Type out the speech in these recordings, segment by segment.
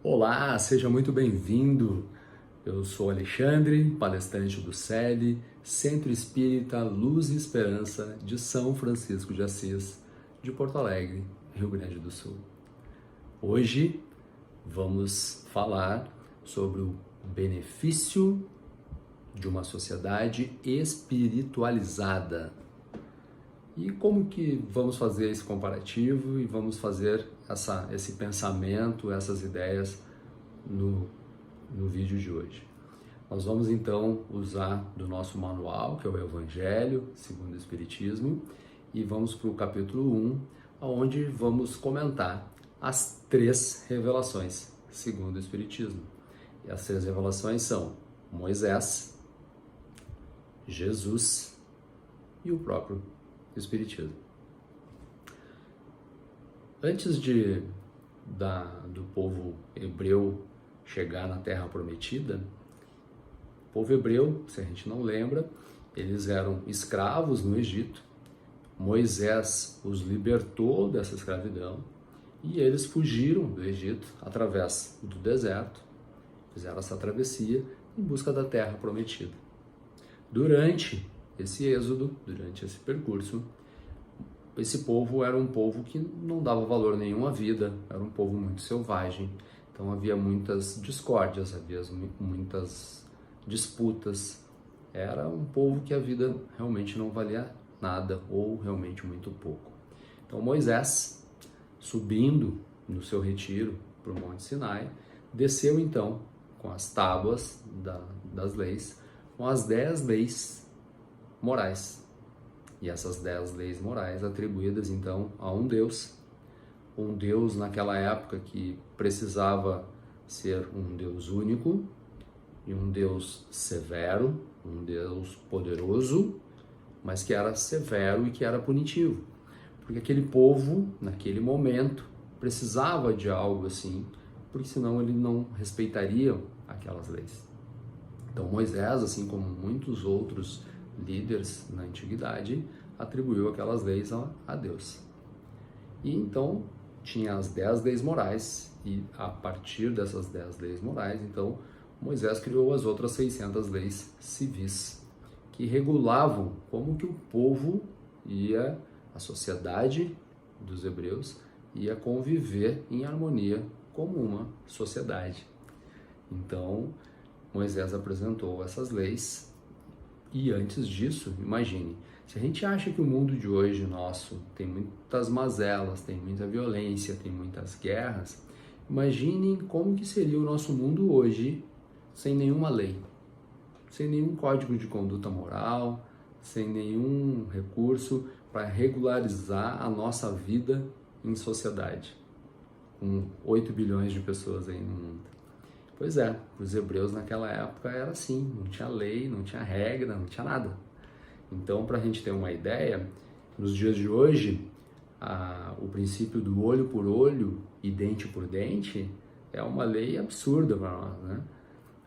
Olá, seja muito bem-vindo. Eu sou Alexandre, palestrante do CELE, Centro Espírita Luz e Esperança de São Francisco de Assis, de Porto Alegre, Rio Grande do Sul. Hoje vamos falar sobre o benefício de uma sociedade espiritualizada. E como que vamos fazer esse comparativo e vamos fazer esse pensamento, essas ideias no vídeo de hoje? Nós vamos então usar do nosso manual, que é o Evangelho segundo o Espiritismo, e vamos para o capítulo 1, onde vamos comentar as 3 revelações segundo o Espiritismo. E as 3 revelações são Moisés, Jesus e o próprio Espiritismo. Antes do povo hebreu chegar na Terra Prometida, o povo hebreu, se a gente não lembra, eles eram escravos no Egito. Moisés os libertou dessa escravidão e eles fugiram do Egito através do deserto, fizeram essa travessia em busca da Terra Prometida. Durante esse êxodo, durante esse percurso, esse povo era um povo que não dava valor nenhum à vida, era um povo muito selvagem, então havia muitas discórdias, havia muitas disputas, era um povo que a vida realmente não valia nada ou realmente muito pouco. Então Moisés, subindo no seu retiro para o Monte Sinai, desceu então com as tábuas das leis, com as 10 leis morais. E essas 10 leis morais atribuídas então a um Deus naquela época que precisava ser um Deus único e um Deus severo, um Deus poderoso, mas que era severo e que era punitivo. Porque aquele povo, naquele momento, precisava de algo assim, porque senão ele não respeitaria aquelas leis. Então Moisés, assim como muitos outros líderes na antiguidade, atribuiu aquelas leis a Deus. E então tinha as 10 leis morais, e a partir dessas 10 leis morais, então Moisés criou as outras 600 leis civis, que regulavam como que o povo a sociedade dos hebreus ia conviver em harmonia como uma sociedade. Então Moisés apresentou essas leis. E antes disso, imagine, se a gente acha que o mundo de hoje nosso tem muitas mazelas, tem muita violência, tem muitas guerras, imaginem como que seria o nosso mundo hoje sem nenhuma lei, sem nenhum código de conduta moral, sem nenhum recurso para regularizar a nossa vida em sociedade, com 8 bilhões de pessoas aí no mundo. Pois é, os hebreus naquela época era assim, não tinha lei, não tinha regra, não tinha nada. Então, para a gente ter uma ideia, nos dias de hoje, o princípio do olho por olho e dente por dente é uma lei absurda para nós, né?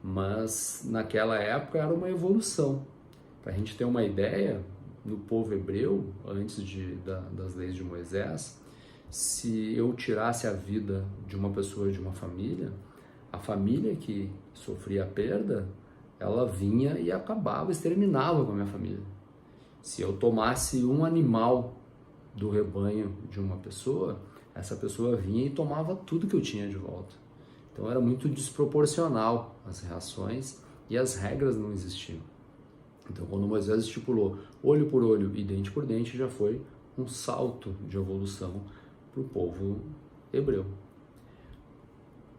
Mas naquela época era uma evolução. Para a gente ter uma ideia, no povo hebreu, antes das leis de Moisés, se eu tirasse a vida de uma pessoa de uma família, a família que sofria a perda, ela vinha e acabava, exterminava com a minha família. Se eu tomasse um animal do rebanho de uma pessoa, essa pessoa vinha e tomava tudo que eu tinha de volta. Então era muito desproporcional as reações e as regras não existiam. Então quando Moisés estipulou olho por olho e dente por dente, já foi um salto de evolução para o povo hebreu.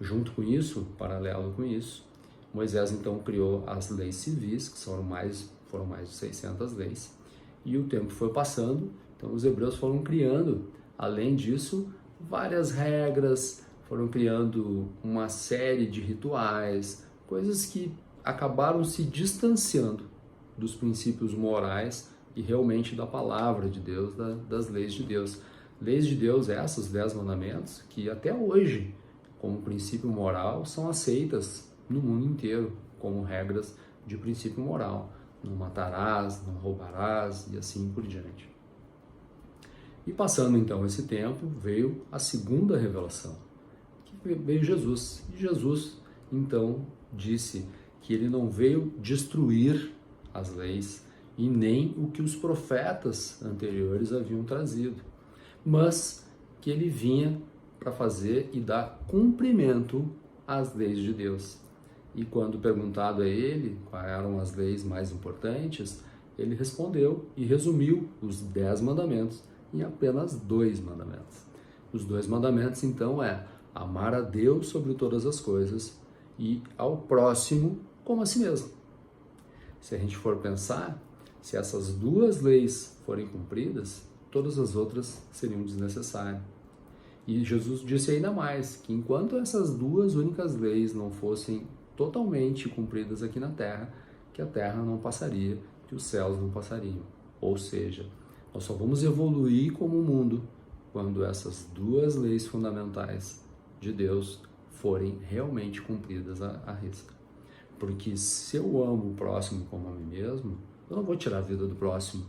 Junto com isso, paralelo com isso, Moisés então criou as leis civis, que foram mais de 600 leis, e o tempo foi passando, então os hebreus foram criando, além disso, várias regras, foram criando uma série de rituais, coisas que acabaram se distanciando dos princípios morais e realmente da palavra de Deus, das leis de Deus. Leis de Deus, essas 10 mandamentos, que até hoje, como princípio moral, são aceitas no mundo inteiro como regras de princípio moral. Não matarás, não roubarás e assim por diante. E passando então esse tempo, veio a segunda revelação, que veio Jesus. E Jesus, então, disse que ele não veio destruir as leis e nem o que os profetas anteriores haviam trazido, mas que ele vinha para fazer e dar cumprimento às leis de Deus. E quando perguntado a ele quais eram as leis mais importantes, ele respondeu e resumiu os 10 mandamentos em apenas 2 mandamentos. Os 2 mandamentos, então, é amar a Deus sobre todas as coisas e ao próximo como a si mesmo. Se a gente for pensar, se essas 2 leis forem cumpridas, todas as outras seriam desnecessárias. E Jesus disse ainda mais, que enquanto essas 2 únicas leis não fossem totalmente cumpridas aqui na Terra, que a Terra não passaria, que os céus não passariam. Ou seja, nós só vamos evoluir como mundo quando essas 2 leis fundamentais de Deus forem realmente cumpridas à risca. Porque se eu amo o próximo como a mim mesmo, eu não vou tirar a vida do próximo.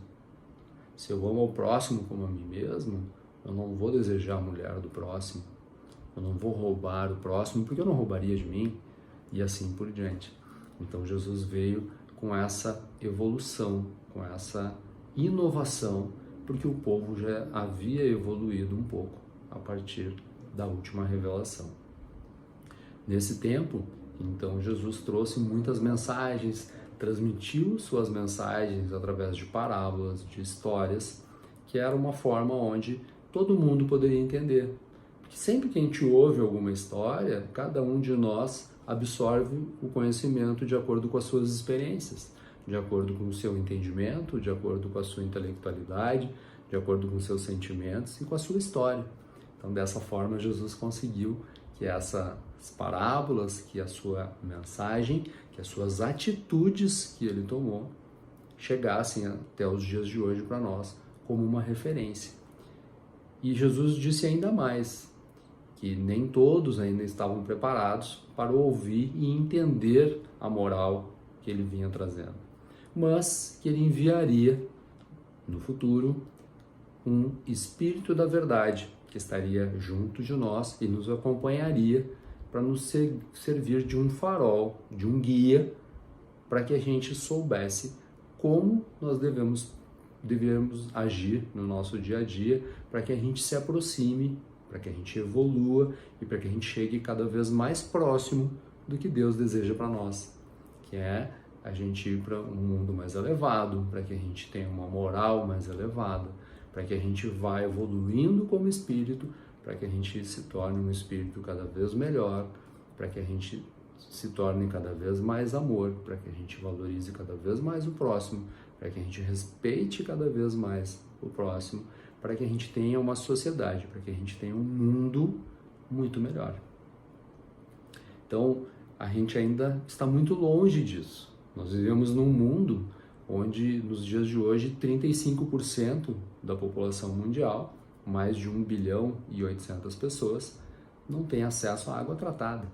Se eu amo o próximo como a mim mesmo, eu não vou desejar a mulher do próximo. Eu não vou roubar o próximo, porque eu não roubaria de mim, e assim por diante. Então Jesus veio com essa evolução, com essa inovação, porque o povo já havia evoluído um pouco a partir da última revelação. Nesse tempo, então, Jesus trouxe muitas mensagens, transmitiu suas mensagens através de parábolas, de histórias, que era uma forma onde todo mundo poderia entender. Porque sempre que a gente ouve alguma história, cada um de nós absorve o conhecimento de acordo com as suas experiências, de acordo com o seu entendimento, de acordo com a sua intelectualidade, de acordo com os seus sentimentos e com a sua história. Então, dessa forma, Jesus conseguiu que essas parábolas, que a sua mensagem, que as suas atitudes que ele tomou, chegassem até os dias de hoje para nós como uma referência. E Jesus disse ainda mais, que nem todos ainda estavam preparados para ouvir e entender a moral que ele vinha trazendo, mas que ele enviaria no futuro um Espírito da Verdade que estaria junto de nós e nos acompanharia para nos servir de um farol, de um guia, para que a gente soubesse como nós devemos agir no nosso dia a dia, para que a gente se aproxime, para que a gente evolua e para que a gente chegue cada vez mais próximo do que Deus deseja para nós, que é a gente ir para um mundo mais elevado, para que a gente tenha uma moral mais elevada, para que a gente vá evoluindo como espírito, para que a gente se torne um espírito cada vez melhor, para que a gente se torne cada vez mais amor, para que a gente valorize cada vez mais o próximo, para que a gente respeite cada vez mais o próximo, para que a gente tenha uma sociedade, para que a gente tenha um mundo muito melhor. Então, a gente ainda está muito longe disso. Nós vivemos num mundo onde, nos dias de hoje, 35% da população mundial, mais de 1 bilhão e 800 pessoas, não tem acesso à água tratada.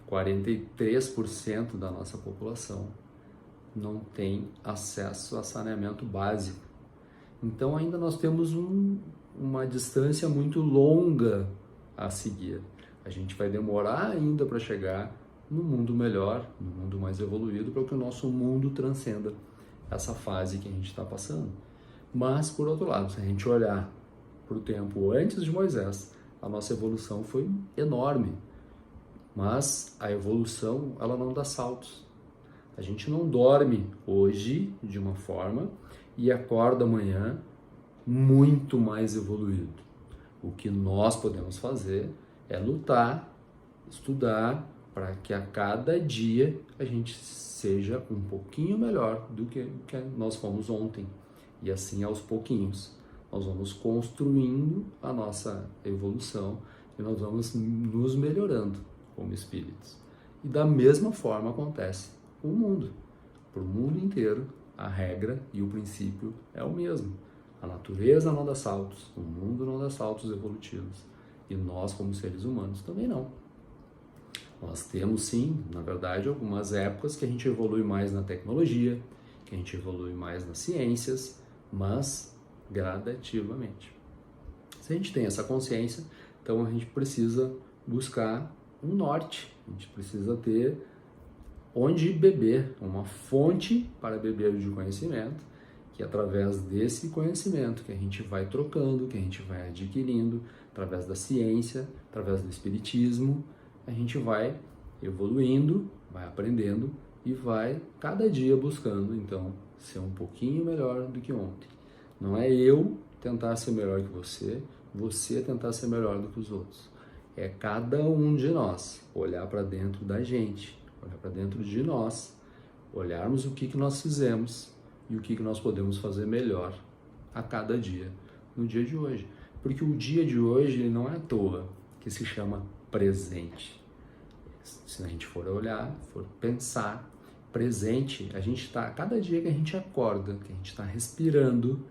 43% da nossa população não tem acesso a saneamento básico. Então ainda nós temos uma distância muito longa a seguir. A gente vai demorar ainda para chegar no mundo melhor, no mundo mais evoluído, para que o nosso mundo transcenda essa fase que a gente está passando. Mas, por outro lado, se a gente olhar para o tempo antes de Moisés, a nossa evolução foi enorme. Mas a evolução, ela não dá saltos. A gente não dorme hoje de uma forma e acorda amanhã muito mais evoluído. O que nós podemos fazer é lutar, estudar, para que a cada dia a gente seja um pouquinho melhor do que nós fomos ontem. E assim, aos pouquinhos, nós vamos construindo a nossa evolução e nós vamos nos melhorando como espíritos. E da mesma forma acontece com o mundo. Para o mundo inteiro, a regra e o princípio é o mesmo. A natureza não dá saltos, o mundo não dá saltos evolutivos. E nós, como seres humanos, também não. Nós temos, sim, na verdade, algumas épocas que a gente evolui mais na tecnologia, que a gente evolui mais nas ciências, mas gradativamente. Se a gente tem essa consciência, então a gente precisa buscar um norte, a gente precisa ter onde beber, uma fonte para beber de conhecimento, que é através desse conhecimento que a gente vai trocando, que a gente vai adquirindo, através da ciência, através do espiritismo, a gente vai evoluindo, vai aprendendo e vai cada dia buscando, então, ser um pouquinho melhor do que ontem. Não é eu tentar ser melhor que você tentar ser melhor do que os outros. É cada um de nós olhar para dentro da gente, olhar para dentro de nós, olharmos o que nós fizemos e o que nós podemos fazer melhor a cada dia, no dia de hoje. Porque o dia de hoje ele não é à toa que se chama presente. Se a gente for olhar, for pensar, presente, a gente está, cada dia que a gente acorda, que a gente está respirando,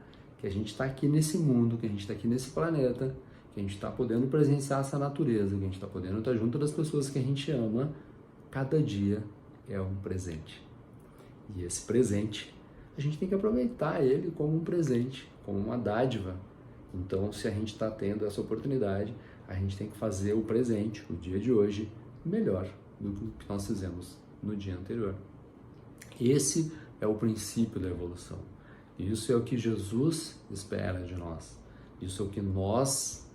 que a gente está aqui nesse mundo, que a gente está aqui nesse planeta, que a gente está podendo presenciar essa natureza, que a gente está podendo estar junto das pessoas que a gente ama, cada dia é um presente. E esse presente, a gente tem que aproveitar ele como um presente, como uma dádiva. Então, se a gente está tendo essa oportunidade, a gente tem que fazer o presente, o dia de hoje, melhor do que nós fizemos no dia anterior. Esse é o princípio da evolução. Isso é o que Jesus espera de nós. Isso é o que nós,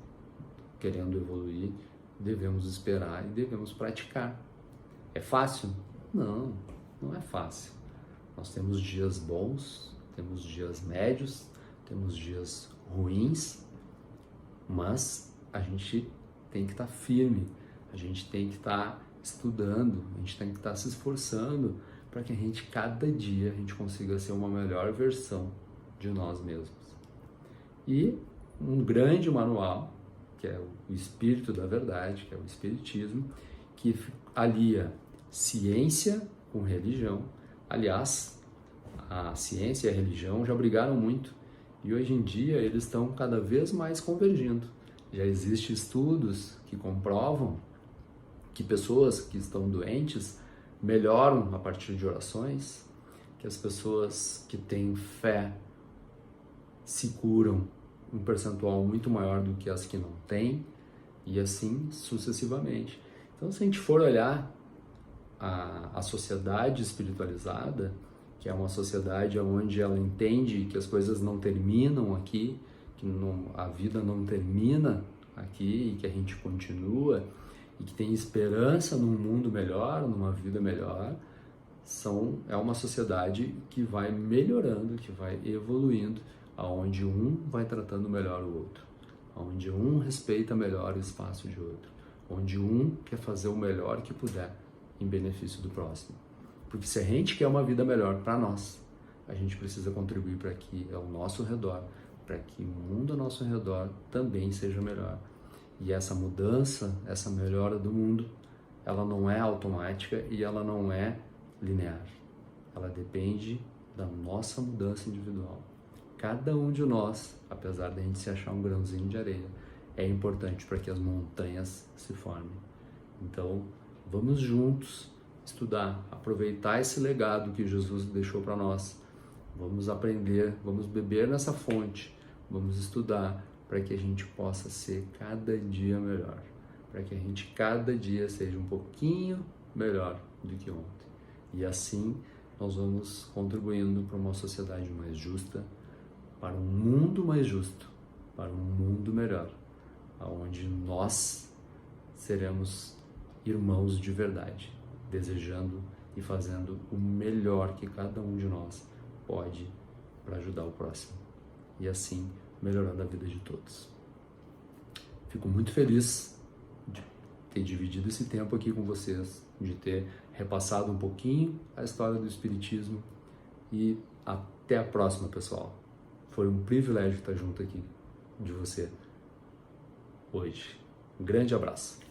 querendo evoluir, devemos esperar e devemos praticar. É fácil? Não, não é fácil. Nós temos dias bons, temos dias médios, temos dias ruins, mas a gente tem que estar firme, a gente tem que estar estudando, a gente tem que estar se esforçando para que a gente, cada dia, a gente consiga ser uma melhor versão de nós mesmos. E um grande manual, que é o Espírito da Verdade, que é o Espiritismo, que alia ciência com religião. Aliás, a ciência e a religião já brigaram muito e hoje em dia eles estão cada vez mais convergindo. Já existem estudos que comprovam que pessoas que estão doentes melhoram a partir de orações, que as pessoas que têm fé se curam um percentual muito maior do que as que não têm, e assim sucessivamente. Então, se a gente for olhar a sociedade espiritualizada, que é uma sociedade onde ela entende que as coisas não terminam aqui, que a vida não termina aqui e que a gente continua, e que tem esperança num mundo melhor, numa vida melhor, é uma sociedade que vai melhorando, que vai evoluindo, aonde um vai tratando melhor o outro, onde um respeita melhor o espaço de outro, onde um quer fazer o melhor que puder em benefício do próximo. Porque se a gente quer uma vida melhor para nós, a gente precisa contribuir para que ao nosso redor, para que o mundo ao nosso redor também seja melhor. E essa mudança, essa melhora do mundo, ela não é automática e ela não é linear. Ela depende da nossa mudança individual. Cada um de nós, apesar de a gente se achar um grãozinho de areia, é importante para que as montanhas se formem. Então, vamos juntos estudar, aproveitar esse legado que Jesus deixou para nós. Vamos aprender, vamos beber nessa fonte, vamos estudar para que a gente possa ser cada dia melhor, para que a gente cada dia seja um pouquinho melhor do que ontem. E assim nós vamos contribuindo para uma sociedade mais justa, para um mundo mais justo, para um mundo melhor, onde nós seremos irmãos de verdade, desejando e fazendo o melhor que cada um de nós pode para ajudar o próximo. E assim melhorando a vida de todos. Fico muito feliz de ter dividido esse tempo aqui com vocês, de ter repassado um pouquinho a história do Espiritismo e até a próxima, pessoal. Foi um privilégio estar junto aqui de você hoje. Um grande abraço.